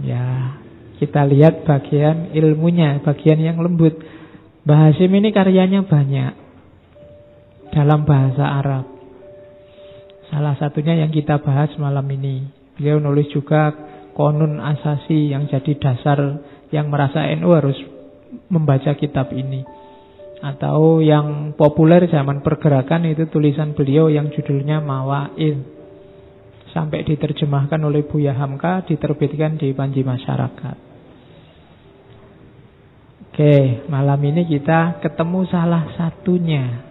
Ya, kita lihat bagian ilmunya, bagian yang lembut. Mbah Hashim ini karyanya banyak dalam bahasa Arab. Salah satunya yang kita bahas malam ini. Beliau nulis juga Qonun Asasi yang jadi dasar yang merasa NU harus membaca kitab ini. Atau yang populer zaman pergerakan itu tulisan beliau yang judulnya Mawaid. Sampai diterjemahkan oleh Buya Hamka, diterbitkan di Panji Masyarakat. Oke, malam ini kita ketemu salah satunya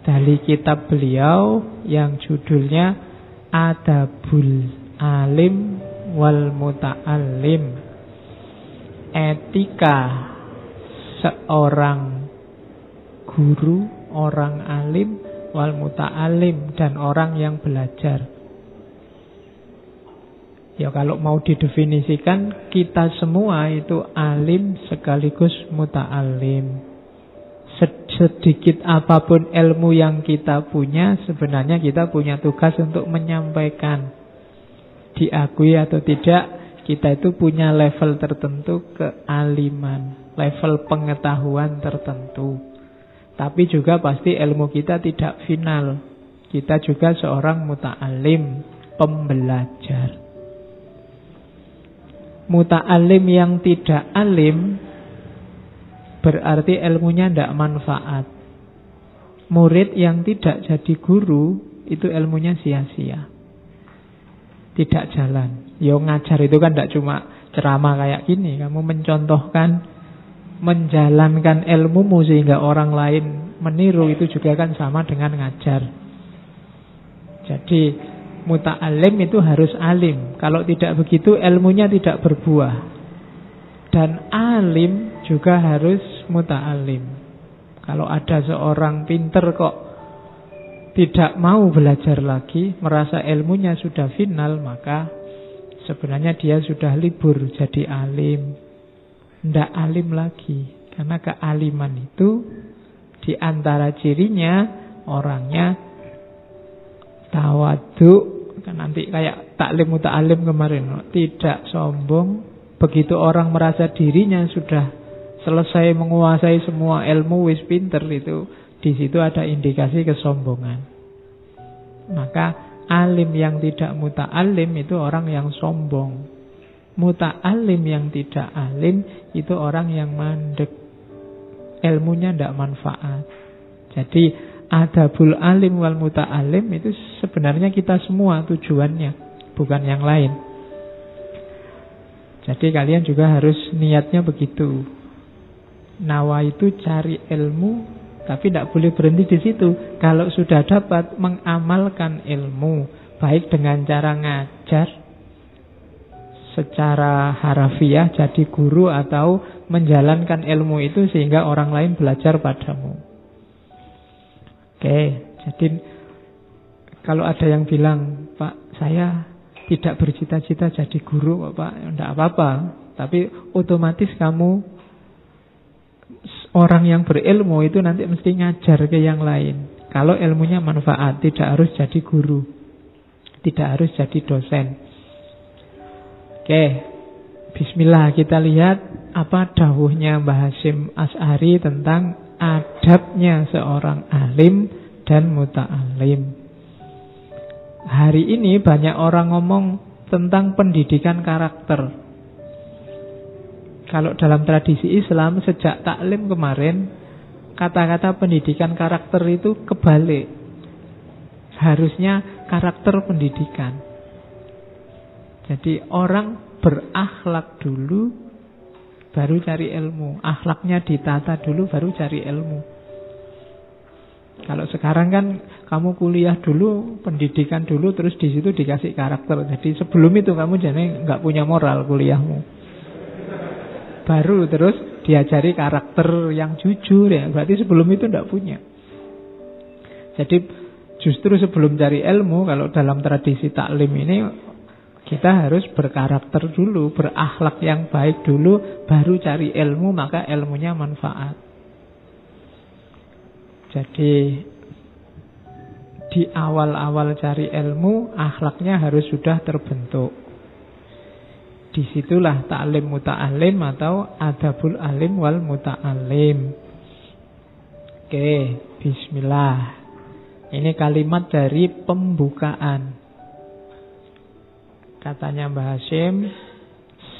dari kitab beliau yang judulnya Adabul Alim wal Muta'allim. Etika seorang guru, orang alim, wal muta'allim, dan orang yang belajar. Ya kalau mau didefinisikan, kita semua itu alim sekaligus muta'allim. Sedikit apapun ilmu yang kita punya, sebenarnya kita punya tugas untuk menyampaikan. Diakui atau tidak, kita itu punya level tertentu kealiman, level pengetahuan tertentu. Tapi juga pasti ilmu kita tidak final. Kita juga seorang muta'alim, pembelajar. Muta'alim yang tidak alim berarti ilmunya tidak manfaat. Murid yang tidak jadi guru itu ilmunya sia-sia, tidak jalan. Yo ngajar itu kan tidak cuma ceramah kayak gini. Kamu mencontohkan, menjalankan ilmumu sehingga orang lain meniru, itu juga kan sama dengan ngajar. Jadi muta'alim itu harus alim. Kalau tidak begitu ilmunya tidak berbuah. Dan alim juga harus muta'alim. Kalau ada seorang pinter kok tidak mau belajar lagi, merasa ilmunya sudah final, maka sebenarnya dia sudah libur jadi alim. Tidak alim lagi. Karena kealiman itu di antara cirinya orangnya tawadhu, kan nanti kayak taklim muta'alim kemarin, tidak sombong. Begitu orang merasa dirinya sudah selesai menguasai semua ilmu, wis pinter, itu di situ ada indikasi kesombongan. Maka alim yang tidak muta'alim itu orang yang sombong. Muta'alim yang tidak alim itu orang yang mandek, ilmunya tidak manfaat. Jadi adabul alim wal muta'alim itu sebenarnya kita semua tujuannya, bukan yang lain. Jadi kalian juga harus niatnya begitu. Nawa itu cari ilmu, tapi tidak boleh berhenti di situ. Kalau sudah dapat, mengamalkan ilmu, baik dengan cara ngajar secara harafiah jadi guru, atau menjalankan ilmu itu sehingga orang lain belajar padamu. Oke, jadi kalau ada yang bilang, Pak, saya tidak bercita-cita jadi guru, Pak, tidak apa-apa. Tapi otomatis kamu orang yang berilmu itu nanti mesti ngajar ke yang lain. Kalau ilmunya manfaat, tidak harus jadi guru, tidak harus jadi dosen. Oke, bismillah, kita lihat apa dawuhnya Mbah Hasyim Asy'ari tentang adabnya seorang alim dan muta'alim. Hari ini banyak orang ngomong tentang pendidikan karakter. Kalau dalam tradisi Islam sejak taklim kemarin, kata-kata pendidikan karakter itu kebalik. Harusnya karakter pendidikan. Jadi orang berakhlak dulu baru cari ilmu. Akhlaknya ditata dulu baru cari ilmu. Kalau sekarang kan kamu kuliah dulu, pendidikan dulu, terus di situ dikasih karakter. Jadi sebelum itu kamu jadi nggak punya moral kuliahmu. Baru terus diajari karakter yang jujur, ya. Berarti sebelum itu nggak punya. Jadi justru sebelum cari ilmu, kalau dalam tradisi taklim ini, kita harus berkarakter dulu, berakhlak yang baik dulu, baru cari ilmu, maka ilmunya manfaat. Jadi di awal-awal cari ilmu, akhlaknya harus sudah terbentuk. Disitulah ta'lim muta'alim atau adabul alim wal muta'alim. Oke, bismillah. Ini kalimat dari pembukaan. Katanya Mbah Hashim,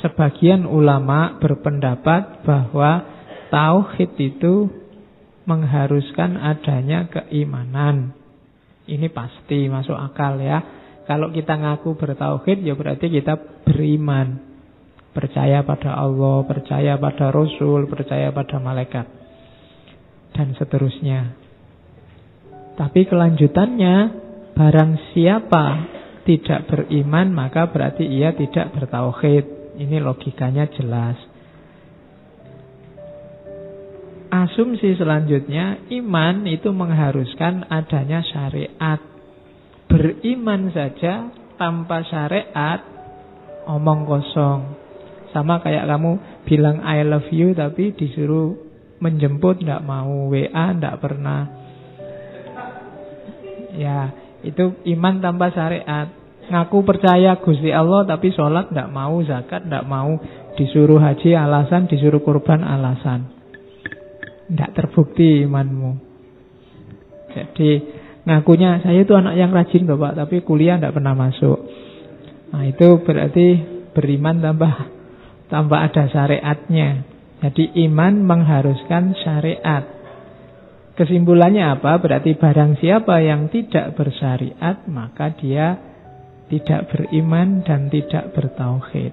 sebagian ulama berpendapat bahwa tauhid itu mengharuskan adanya keimanan. Ini pasti masuk akal ya. Kalau kita ngaku bertauhid, ya berarti kita beriman. Percaya pada Allah, percaya pada Rasul, percaya pada malaikat. Dan seterusnya. Tapi kelanjutannya, barang siapa tidak beriman, maka berarti ia tidak bertauhid. Ini logikanya jelas. Asumsi selanjutnya, iman itu mengharuskan adanya syariat. Beriman saja tanpa syariat, omong kosong. Sama kayak kamu bilang I love you tapi disuruh menjemput tidak mau, WA tidak pernah. Ya, itu iman tanpa syariat. Ngaku percaya Gusti Allah tapi sholat tidak mau, zakat tidak mau, disuruh haji alasan, disuruh kurban alasan. Tidak terbukti imanmu. Jadi ngakunya saya itu anak yang rajin loh Pak, tapi kuliah tidak pernah masuk. Nah itu berarti beriman tanpa ada syariatnya. Jadi iman mengharuskan syariat. Kesimpulannya apa? Berarti barang siapa yang tidak bersyariat, maka dia tidak beriman dan tidak bertauhid.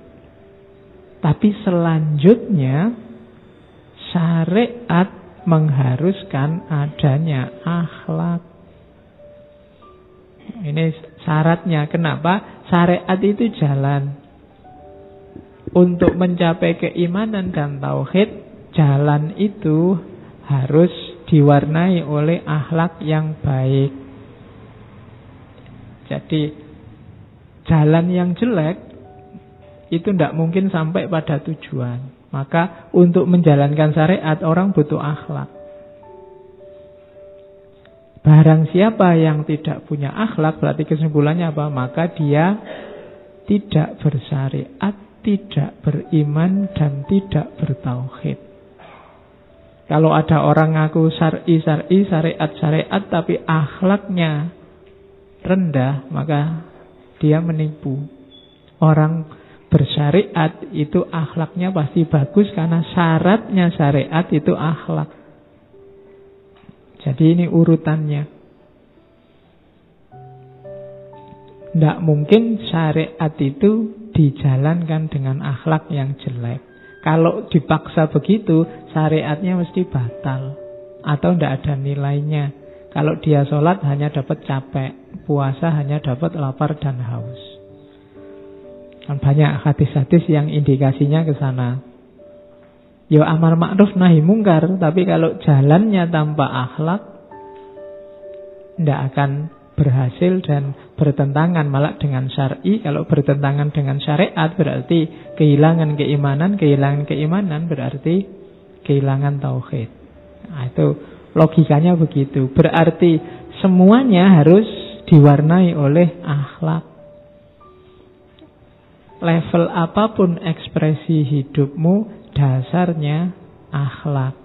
Tapi selanjutnya syariat mengharuskan adanya akhlak. Ini syaratnya. Kenapa? Syariat itu jalan. Untuk mencapai keimanan dan tauhid, jalan itu harus diwarnai oleh akhlak yang baik. Jadi jalan yang jelek itu tidak mungkin sampai pada tujuan. Maka untuk menjalankan syariat orang butuh akhlak. Barang siapa yang tidak punya akhlak, berarti kesimpulannya apa? Maka dia tidak bersyariat, tidak beriman, dan tidak bertauhid. Kalau ada orang ngaku syariat, tapi akhlaknya rendah, maka dia menipu. Orang bersyariat itu akhlaknya pasti bagus karena syaratnya syariat itu akhlak. Jadi ini urutannya. Tidak mungkin syariat itu dijalankan dengan akhlak yang jelek. Kalau dipaksa begitu, syariatnya mesti batal atau tidak ada nilainya. Kalau dia sholat hanya dapat capek, puasa hanya dapat lapar dan haus. Kan banyak hadis-hadis yang indikasinya ke sana. Ya amar ma'ruf nahi mungkar, tapi kalau jalannya tanpa akhlak tidak akan berhasil dan bertentangan malah dengan syar'i. Kalau bertentangan dengan syariat berarti kehilangan keimanan berarti kehilangan tauhid. Nah, itu logikanya begitu. Berarti semuanya harus diwarnai oleh akhlak. Level apapun ekspresi hidupmu, dasarnya akhlak.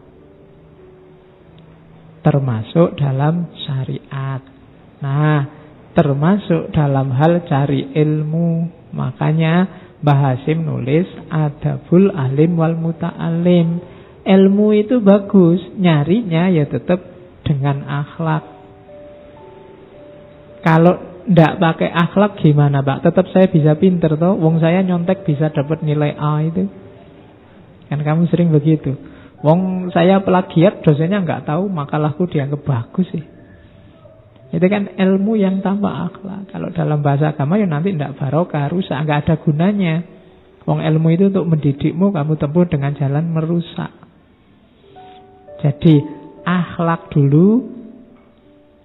Termasuk dalam syariat. Nah, termasuk dalam hal cari ilmu. Makanya Mbah Hashim nulis adabul alim wal muta'alim. Ilmu itu bagus, nyarinya ya tetap dengan akhlak. Kalau ndak pakai akhlak gimana Pak? Tetap saya bisa pinter toh. Wong saya nyontek bisa dapat nilai A itu. Kan kamu sering begitu. Wong saya plagiat, dosennya nggak tahu, makalahku dianggap bagus sih. Itu kan ilmu yang tanpa akhlak. Kalau dalam bahasa agama ya nanti ndak barokah, rusak, nggak ada gunanya. Wong ilmu itu untuk mendidikmu, kamu tempuh dengan jalan merusak. Jadi akhlak dulu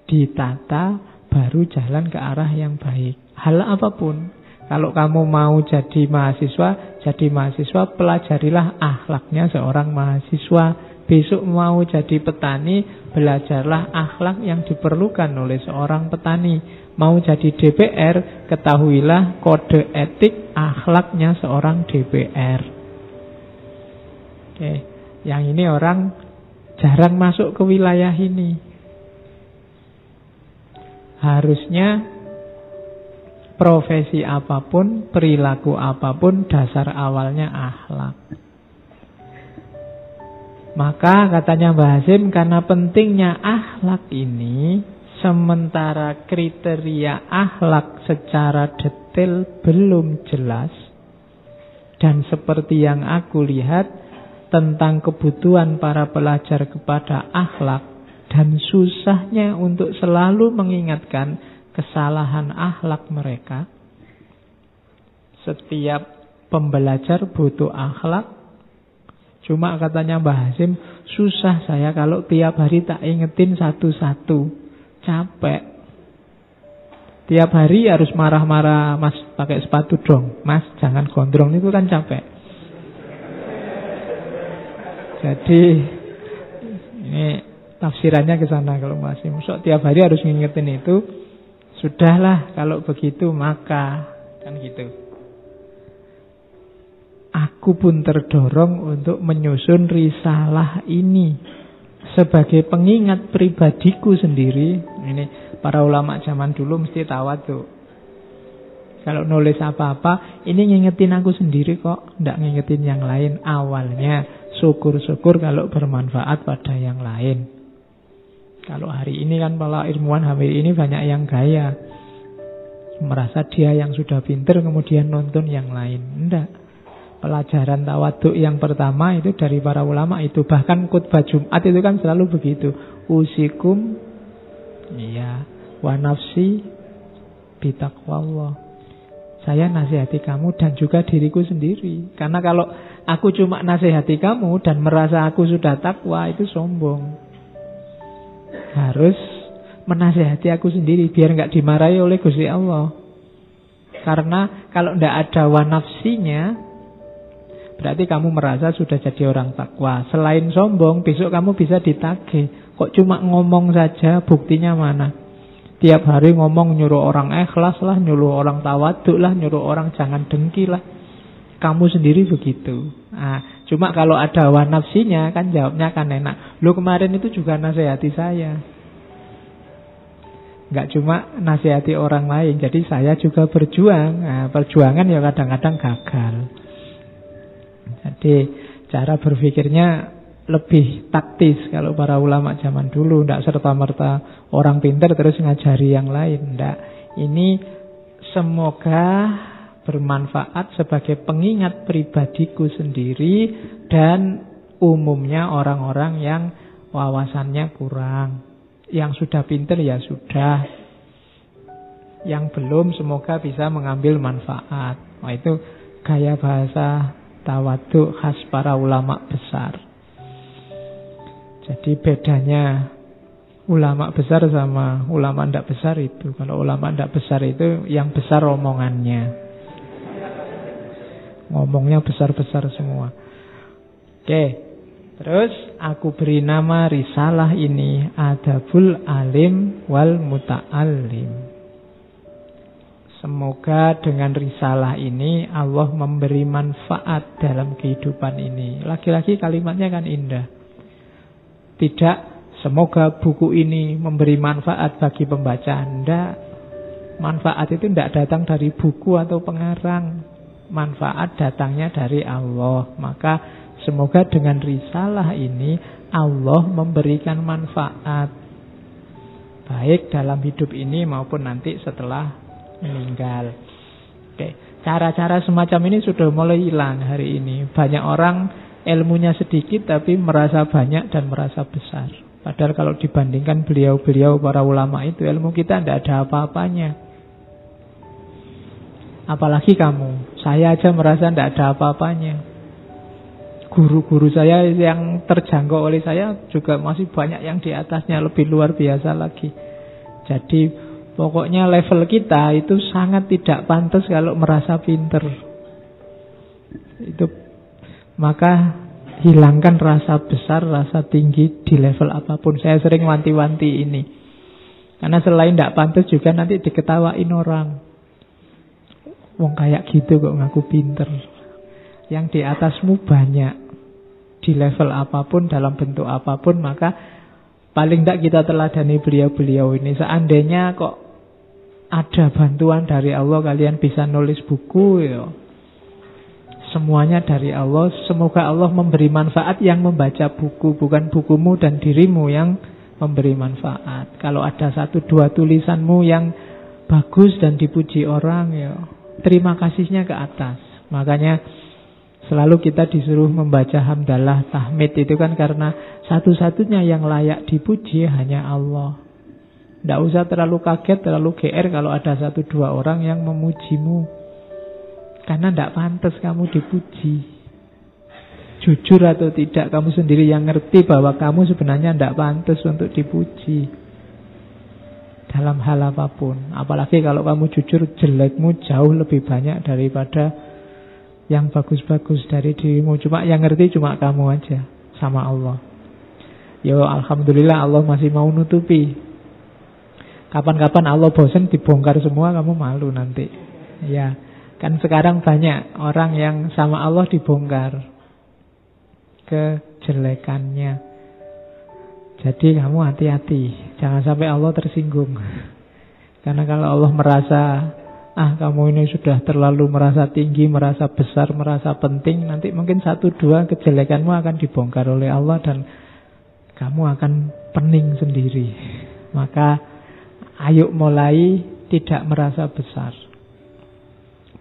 ditata, baru jalan ke arah yang baik. Hal apapun. Kalau kamu mau jadi mahasiswa, pelajarilah akhlaknya seorang mahasiswa. Besok mau jadi petani, belajarlah akhlak yang diperlukan oleh seorang petani. Mau jadi DPR, ketahuilah kode etik akhlaknya seorang DPR. Oke, yang ini orang jarang masuk ke wilayah ini. Harusnya profesi apapun, perilaku apapun, dasar awalnya akhlak. Maka katanya Mbah Hasim, karena pentingnya akhlak ini, sementara kriteria akhlak secara detail belum jelas, dan seperti yang aku lihat tentang kebutuhan para pelajar kepada akhlak dan susahnya untuk selalu mengingatkan kesalahan akhlak mereka. Setiap pembelajar butuh akhlak. Cuma katanya Mbah Hasim, susah saya kalau tiap hari tak ingetin satu-satu. Capek. Tiap hari harus marah-marah, Mas pakai sepatu dong, Mas jangan gondrong, itu kan capek. Jadi ini tafsirannya ke sana kalau Mbah Hasim. So, tiap hari harus ngingetin itu. Sudahlah kalau begitu maka kan gitu. Aku pun terdorong untuk menyusun risalah ini sebagai pengingat pribadiku sendiri. Ini para ulama zaman dulu mesti tawadhu. Kalau nulis apa-apa, ini ngingetin aku sendiri kok, tidak ngingetin yang lain. Awalnya syukur-syukur kalau bermanfaat pada yang lain. Kalau hari ini kan para ilmuwan hari ini banyak yang gaya, merasa dia yang sudah pinter kemudian nonton yang lain. Tidak. Pelajaran tawaduk yang pertama itu dari para ulama itu. Bahkan khutbah Jumat itu kan selalu begitu. Usikum wa nafsi bitaqwallah. Saya nasihati kamu dan juga diriku sendiri. Karena kalau aku cuma nasihati kamu dan merasa aku sudah takwa, itu sombong. Harus menasihati aku sendiri biar nggak dimarahi oleh Gusti Allah. Karena kalau tidak ada wa nafsinya, berarti kamu merasa sudah jadi orang takwa. Selain sombong, besok kamu bisa ditagih. Kok cuma ngomong saja, buktinya mana? Tiap hari ngomong nyuruh orang ikhlas lah, nyuruh orang tawaduk lah, nyuruh orang jangan dengki lah. Kamu sendiri begitu. Nah, cuma kalau ada hawa nafsinya kan jawabnya kan enak. Lu kemarin itu juga nasihati saya. Nggak cuma nasihati orang lain, jadi saya juga berjuang. Nah, perjuangan ya kadang-kadang gagal. Jadi cara berpikirnya lebih taktis kalau para ulama zaman dulu. Tidak serta-merta orang pintar terus ngajari yang lain. Tidak. Ini semoga bermanfaat sebagai pengingat pribadiku sendiri dan umumnya orang-orang yang wawasannya kurang. Yang sudah pintar ya sudah. Yang belum semoga bisa mengambil manfaat. Wah, itu gaya bahasa tawaduk khas para ulama besar. Jadi bedanya ulama besar sama ulama tidak besar itu. Kalau ulama tidak besar itu yang besar omongannya. Ngomongnya besar-besar semua. Oke. Terus aku beri nama risalah ini Adabul Alim wal Muta'allim. Semoga dengan risalah ini Allah memberi manfaat dalam kehidupan ini. Lagi-lagi kalimatnya kan indah. Tidak semoga buku ini memberi manfaat bagi pembaca. Tidak. Manfaat itu tidak datang dari buku atau pengarang. Manfaat datangnya dari Allah. Maka semoga dengan risalah ini Allah memberikan manfaat. Baik dalam hidup ini maupun nanti setelah meninggal. Oke. Cara-cara semacam ini sudah mulai hilang hari ini. Banyak orang ilmunya sedikit tapi merasa banyak dan merasa besar. Padahal kalau dibandingkan beliau-beliau para ulama itu, ilmu kita tidak ada apa-apanya. Apalagi kamu. Saya aja merasa tidak ada apa-apanya. Guru-guru saya yang terjangkau oleh saya juga masih banyak yang di atasnya, lebih luar biasa lagi. Jadi Pokoknya level kita itu sangat tidak pantas kalau merasa pinter. Itu maka hilangkan rasa besar, rasa tinggi di level apapun. Saya sering wanti-wanti ini. Karena selain tidak pantas juga nanti diketawain orang. Wong kayak gitu kok ngaku pinter. Yang di atasmu banyak. Di level apapun, dalam bentuk apapun, maka paling tidak kita teladani beliau-beliau ini. Seandainya kok ada bantuan dari Allah, kalian bisa nulis buku, ya. Semuanya dari Allah. Semoga Allah memberi manfaat yang membaca buku, bukan bukumu dan dirimu yang memberi manfaat. Kalau ada 1-2 tulisanmu yang bagus dan dipuji orang, ya terima kasihnya ke atas. Makanya selalu kita disuruh membaca hamdalah, tahmid itu kan karena satu-satunya yang layak dipuji hanya Allah. Tidak usah terlalu kaget, terlalu GR kalau ada 1-2 orang yang memujimu. Karena tidak pantas kamu dipuji. Jujur atau tidak, kamu sendiri yang ngerti bahwa kamu sebenarnya tidak pantas untuk dipuji. Dalam hal apapun. Apalagi kalau kamu jujur, jelekmu jauh lebih banyak daripada yang bagus-bagus dari dirimu. Cuma yang ngerti cuma kamu aja, sama Allah. Ya alhamdulillah Allah masih mau nutupi. Kapan-kapan Allah bosan dibongkar semua, kamu malu nanti. Ya, kan sekarang banyak orang yang sama Allah dibongkar kejelekannya. Jadi kamu hati-hati, jangan sampai Allah tersinggung. Karena kalau Allah merasa kamu ini sudah terlalu merasa tinggi, merasa besar, merasa penting, nanti mungkin 1-2 kejelekanmu akan dibongkar oleh Allah dan kamu akan pening sendiri. Maka ayo mulai tidak merasa besar.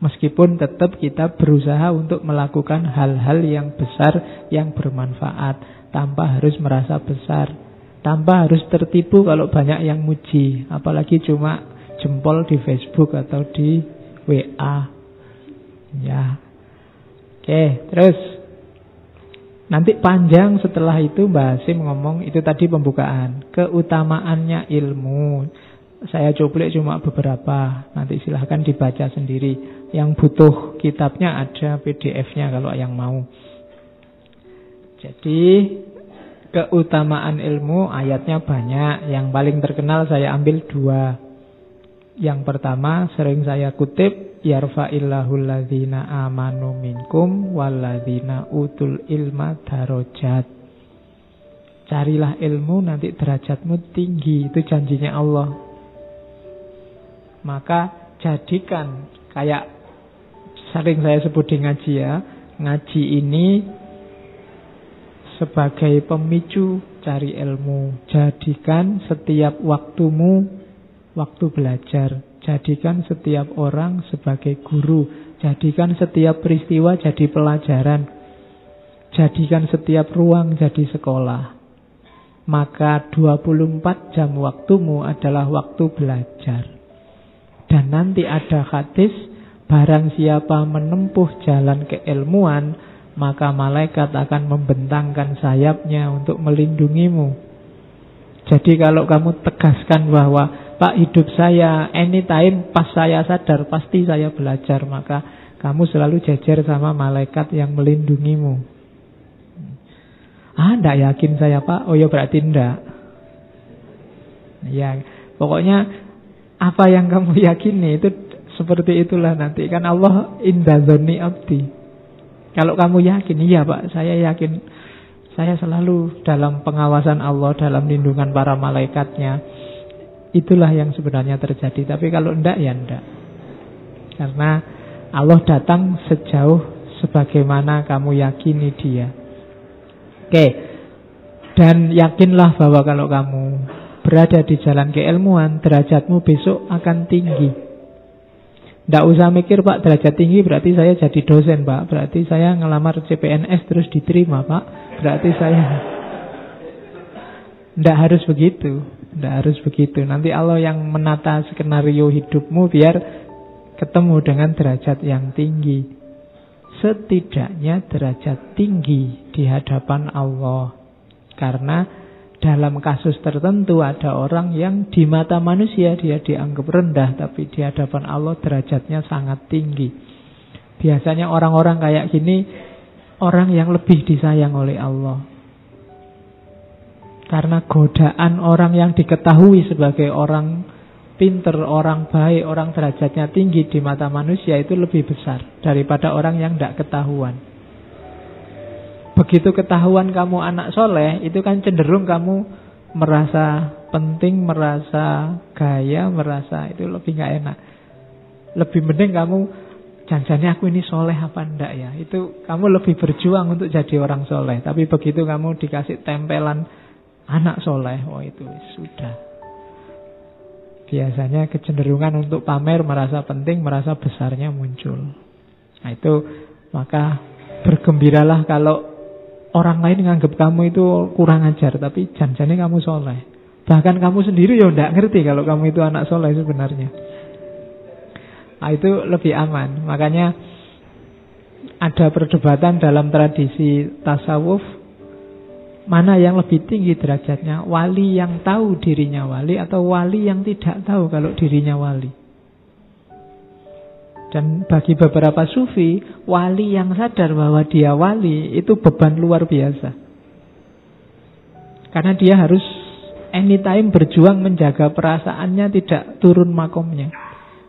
Meskipun tetap kita berusaha untuk melakukan hal-hal yang besar, yang bermanfaat, tanpa harus merasa besar, tanpa harus tertipu kalau banyak yang muji, apalagi cuma jempol di Facebook atau di WA. Ya. Oke, terus nanti panjang setelah itu Mbak Hasim ngomong, itu tadi pembukaan, keutamaannya ilmu. Saya cuplik cuma beberapa, nanti silahkan dibaca sendiri. Yang butuh kitabnya ada PDF-nya kalau yang mau. Jadi keutamaan ilmu ayatnya banyak. Yang paling terkenal saya ambil 2. Yang pertama sering saya kutip, yarfa'illahul ladzina amanu minkum walladzina utul ilma darajat. Carilah ilmu nanti derajatmu tinggi, itu janjinya Allah. Maka jadikan, kayak sering saya sebut di ngaji ya, ngaji ini sebagai pemicu cari ilmu. Jadikan setiap waktumu waktu belajar. Jadikan setiap orang sebagai guru. Jadikan setiap peristiwa jadi pelajaran. Jadikan setiap ruang jadi sekolah. Maka 24 jam waktumu adalah waktu belajar. Dan nanti ada hadis, barang siapa menempuh jalan keilmuan, maka malaikat akan membentangkan sayapnya untuk melindungimu. Jadi kalau kamu tegaskan bahwa Pak, hidup saya anytime, pas saya sadar pasti saya belajar, maka kamu selalu jejer sama malaikat yang melindungimu. Enggak yakin saya Pak. Oh ya berarti enggak. Ya, pokoknya apa yang kamu yakini itu seperti itulah nanti. Kan Allah inda dzanni abdi. Kalau kamu yakin, iya Pak, saya yakin, saya selalu dalam pengawasan Allah, dalam lindungan para malaikatnya. Itulah yang sebenarnya terjadi. Tapi kalau enggak, ya enggak. Karena Allah datang sejauh sebagaimana kamu yakini dia. Oke. Dan yakinlah bahwa kalau kamu berada di jalan keilmuan, derajatmu besok akan tinggi. Tidak usah mikir Pak, derajat tinggi berarti saya jadi dosen Pak, berarti saya ngelamar CPNS terus diterima Pak, berarti saya... Tidak harus begitu. Tidak harus begitu. Nanti Allah yang menata skenario hidupmu biar ketemu dengan derajat yang tinggi. Setidaknya derajat tinggi di hadapan Allah. Karena dalam kasus tertentu ada orang yang di mata manusia dia dianggap rendah, tapi di hadapan Allah derajatnya sangat tinggi. Biasanya orang-orang kayak gini orang yang lebih disayang oleh Allah. Karena godaan orang yang diketahui sebagai orang pinter, orang baik, orang derajatnya tinggi di mata manusia itu lebih besar daripada orang yang tidak ketahuan. Begitu ketahuan kamu anak soleh, itu kan cenderung kamu merasa penting, merasa gaya, merasa itu lebih gak enak. Lebih mending kamu, jangan-jangan aku ini soleh apa enggak ya. Itu kamu lebih berjuang untuk jadi orang soleh. Tapi begitu kamu dikasih tempelan anak soleh, oh itu sudah. Biasanya kecenderungan untuk pamer, merasa penting, merasa besarnya muncul. Nah itu, maka bergembiralah kalau orang lain nganggap kamu itu kurang ajar, tapi jangan-jangan kamu soleh. Bahkan kamu sendiri ya tidak ngerti kalau kamu itu anak soleh sebenarnya. Nah, itu lebih aman. Makanya ada perdebatan dalam tradisi tasawuf, mana yang lebih tinggi derajatnya, wali yang tahu dirinya wali atau wali yang tidak tahu kalau dirinya wali. Dan bagi beberapa sufi, wali yang sadar bahwa dia wali itu beban luar biasa. Karena dia harus anytime berjuang menjaga perasaannya tidak turun makomnya.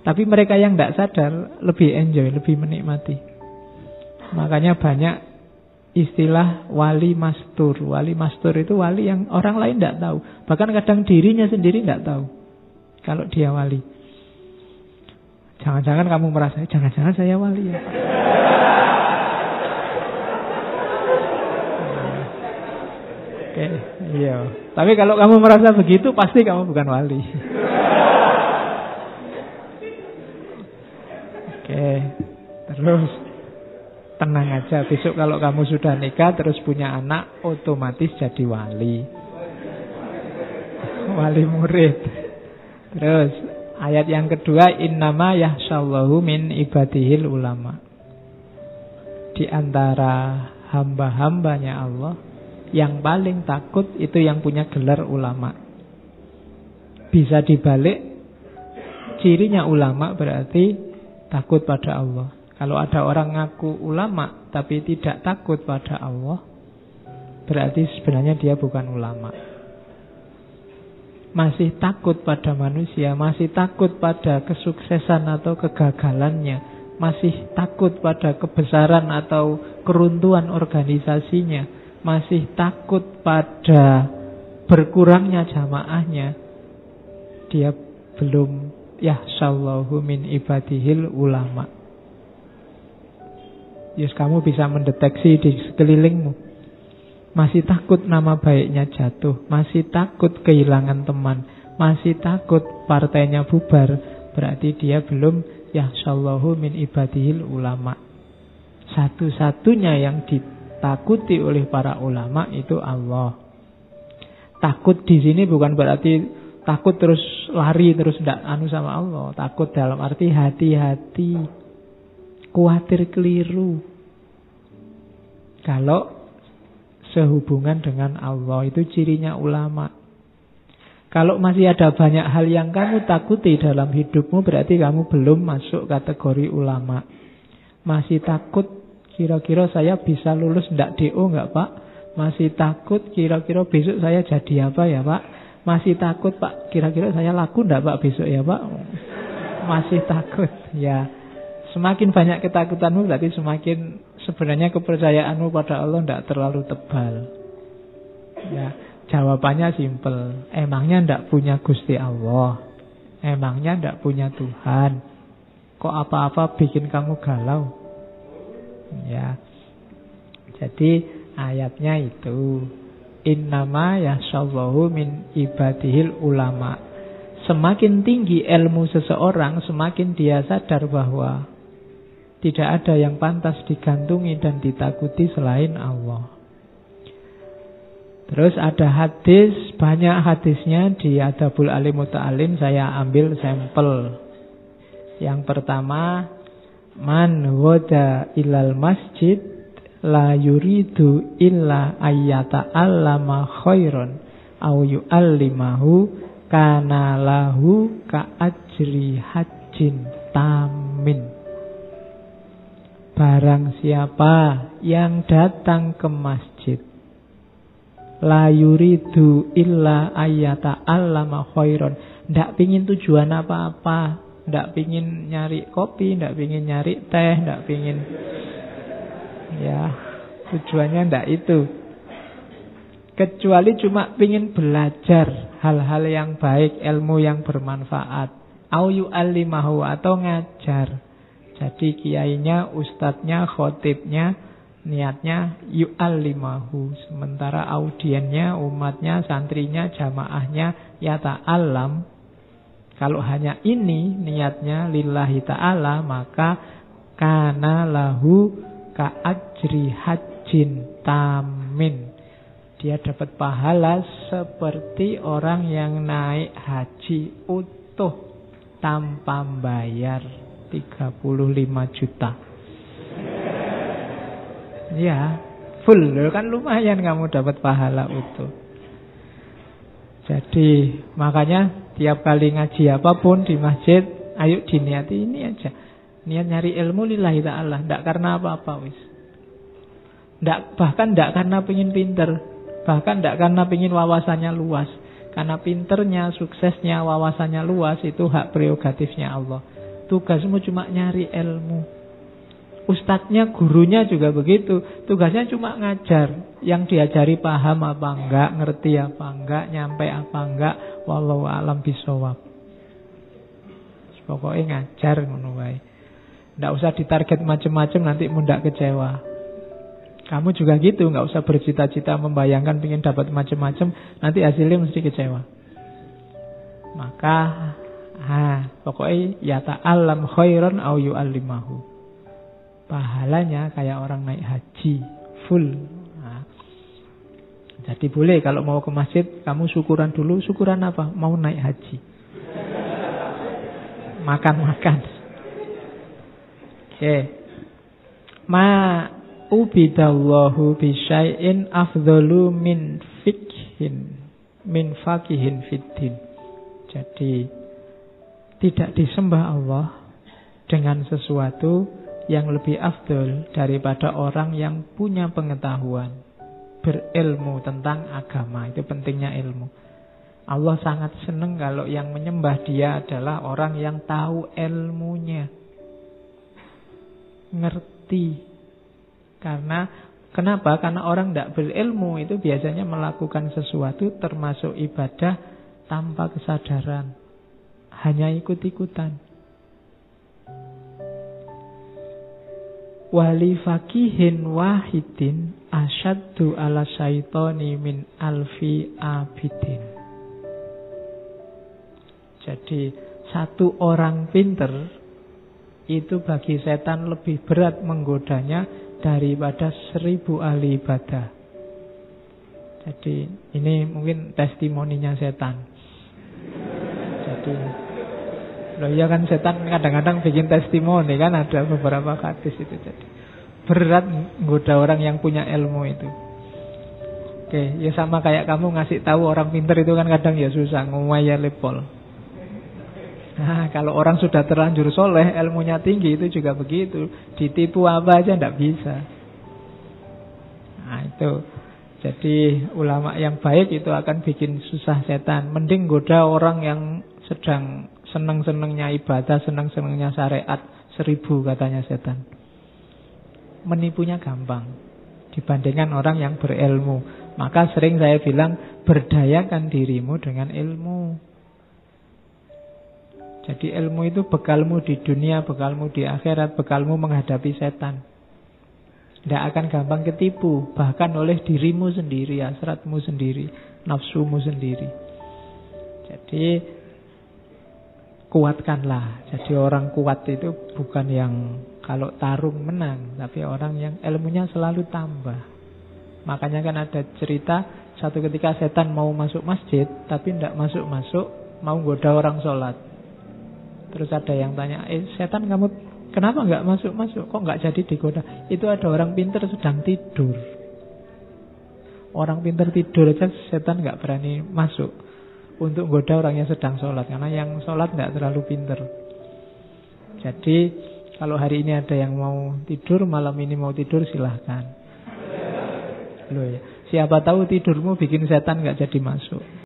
Tapi mereka yang tidak sadar lebih enjoy, lebih menikmati. Makanya banyak istilah wali mastur. Wali mastur itu wali yang orang lain tidak tahu. Bahkan kadang dirinya sendiri tidak tahu kalau dia wali. Jangan-jangan kamu merasa, jangan-jangan saya wali ya. Oke, iya. Tapi kalau kamu merasa begitu, pasti kamu bukan wali. Oke, terus tenang aja. Besok kalau kamu sudah nikah, terus punya anak, otomatis jadi wali. Wali murid. Terus ayat yang kedua, innama yahsyallahu min ibadihil ulama. Di antara hamba-hambanya Allah, yang paling takut itu yang punya gelar ulama. Bisa dibalik, cirinya ulama berarti takut pada Allah. Kalau ada orang ngaku ulama tapi tidak takut pada Allah, berarti sebenarnya dia bukan ulama. Masih takut pada manusia, masih takut pada kesuksesan atau kegagalannya, masih takut pada kebesaran atau keruntuhan organisasinya, masih takut pada berkurangnya jamaahnya, dia belum yahsyallahu min ibadihil ulama. Yes, kamu bisa mendeteksi di sekelilingmu. Masih takut nama baiknya jatuh, masih takut kehilangan teman, masih takut partainya bubar, berarti dia belum yahsyallahu min ibadihil ulama. Satu-satunya yang ditakuti oleh para ulama itu Allah. Takut di sini bukan berarti takut terus lari terus tidak anu sama Allah. Takut dalam arti hati-hati, khawatir keliru. Kalau sehubungan dengan Allah, itu cirinya ulama. Kalau masih ada banyak hal yang kamu takuti dalam hidupmu, berarti kamu belum masuk kategori ulama. Masih takut, kira-kira saya bisa lulus ndak DO nggak Pak? Masih takut, kira-kira besok saya jadi apa ya Pak? Masih takut Pak, kira-kira saya laku ndak Pak besok ya Pak? Masih takut, ya. Semakin banyak ketakutanmu berarti semakin sebenarnya kepercayaanmu pada Allah tidak terlalu tebal. Ya, jawabannya simpel. Emangnya tidak punya Gusti Allah? Emangnya tidak punya Tuhan? Kok apa-apa bikin kamu galau? Ya. Jadi ayatnya itu innama yahsyallahu min ibadihil ulama. Semakin tinggi ilmu seseorang, semakin dia sadar bahwa tidak ada yang pantas digantungi dan ditakuti selain Allah. Terus ada hadis, banyak hadisnya di Adabul Alim Muta'alim, saya ambil sampel. Yang pertama, man wada ilal masjid la yuridu illa ayyata allama khairon au yu'allimahu kana lahu ka ajri hajjin tamin. Barang siapa yang datang ke masjid la yuridu illa ayyata allama khairon, ndak pingin tujuan apa-apa, ndak pingin nyari kopi, ndak pingin nyari teh, ndak pingin, ya tujuannya ndak itu, kecuali cuma pingin belajar hal-hal yang baik, ilmu yang bermanfaat, au yu'allimahu, atau ngajar. Jadi kiainya, ustadznya, khotibnya niatnya yu'allimahu, sementara audiennya, umatnya, santrinya, jamaahnya yata'allam. Kalau hanya ini niatnya lillahi ta'ala, maka kana lahu ka ajri hajjin tamin. Dia dapat pahala seperti orang yang naik haji utuh tanpa bayar 35 juta. Ya, full kan, lumayan kamu dapat pahala utuh. Jadi makanya tiap kali ngaji apapun di masjid, ayo diniati ini aja. Niat nyari ilmu lillahi ta'ala, ndak karena apa-apa wis. Bahkan ndak karena pengen pinter, bahkan ndak karena pengen wawasannya luas. Karena pinternya, suksesnya, wawasannya luas itu hak prerogatifnya Allah. Tugasmu cuma nyari ilmu. Ustadznya, gurunya juga begitu. Tugasnya cuma ngajar. Yang diajari paham apa enggak, ngerti apa enggak, nyampe apa enggak, wallahu a'lam bishawab. Pokoknya ngajar ngono wae. Ndak usah ditarget macam-macam, nanti mundak kecewa. Kamu juga gitu, nggak usah bercita-cita membayangkan pengen dapat macam-macam, nanti hasilnya mesti kecewa. Maka pokoknya ya ta'allam khairan au yu'allimahu. Pahalanya kayak orang naik haji full. Jadi boleh kalau mau ke masjid kamu syukuran dulu. Syukuran apa? Mau naik haji. Makan-makan. Oke. Ma ubidallahu bisyai'in afdalu min faqihin fiddin. Jadi tidak disembah Allah dengan sesuatu yang lebih afdol daripada orang yang punya pengetahuan, berilmu tentang agama. Itu pentingnya ilmu. Allah sangat senang kalau yang menyembah dia adalah orang yang tahu ilmunya, ngerti. Kenapa? Karena orang tidak berilmu itu biasanya melakukan sesuatu termasuk ibadah tanpa kesadaran, hanya ikut-ikutan. Wali fakihin wahidin asyaddu ala syaitoni min alfi abidin. Jadi satu orang pinter itu bagi setan lebih berat menggodanya daripada 1000 ahli ibadah. Jadi ini mungkin testimoninya setan. Jadi loh ya kan, setan kadang-kadang bikin testimoni kan, ada beberapa hadis itu. Jadi berat menggoda orang yang punya ilmu itu. Oke, ya sama kayak kamu ngasih tahu orang pinter itu kan kadang ya susah, ngumaya lepol. Nah, kalau orang sudah terlanjur soleh, ilmunya tinggi itu juga begitu. Ditipu apa aja ndak bisa. Nah itu. Jadi ulama yang baik itu akan bikin susah setan. Mending goda orang yang sedang senang-senangnya ibadah, senang-senangnya syariat, 1000 katanya setan. Menipunya gampang dibandingkan orang yang berilmu. Maka sering saya bilang, berdayakan dirimu dengan ilmu. Jadi ilmu itu bekalmu di dunia, bekalmu di akhirat, bekalmu menghadapi setan. Tidak akan gampang ketipu, bahkan oleh dirimu sendiri, hasratmu sendiri, nafsumu sendiri. Jadi kuatkanlah. Jadi orang kuat itu bukan yang kalau tarung menang, tapi orang yang ilmunya selalu tambah. Makanya kan ada cerita, satu ketika setan mau masuk masjid, tapi tidak masuk-masuk, mau goda orang sholat. Terus ada yang tanya, setan kamu kenapa nggak masuk-masuk? Kok nggak jadi digoda? Itu ada orang pintar sedang tidur. Orang pintar tidur aja setan nggak berani masuk untuk goda orang yang sedang sholat, karena yang sholat nggak terlalu pintar. Jadi kalau hari ini ada yang mau tidur, malam ini mau tidur, silahkan. Loh ya, siapa tahu tidurmu bikin setan nggak jadi masuk.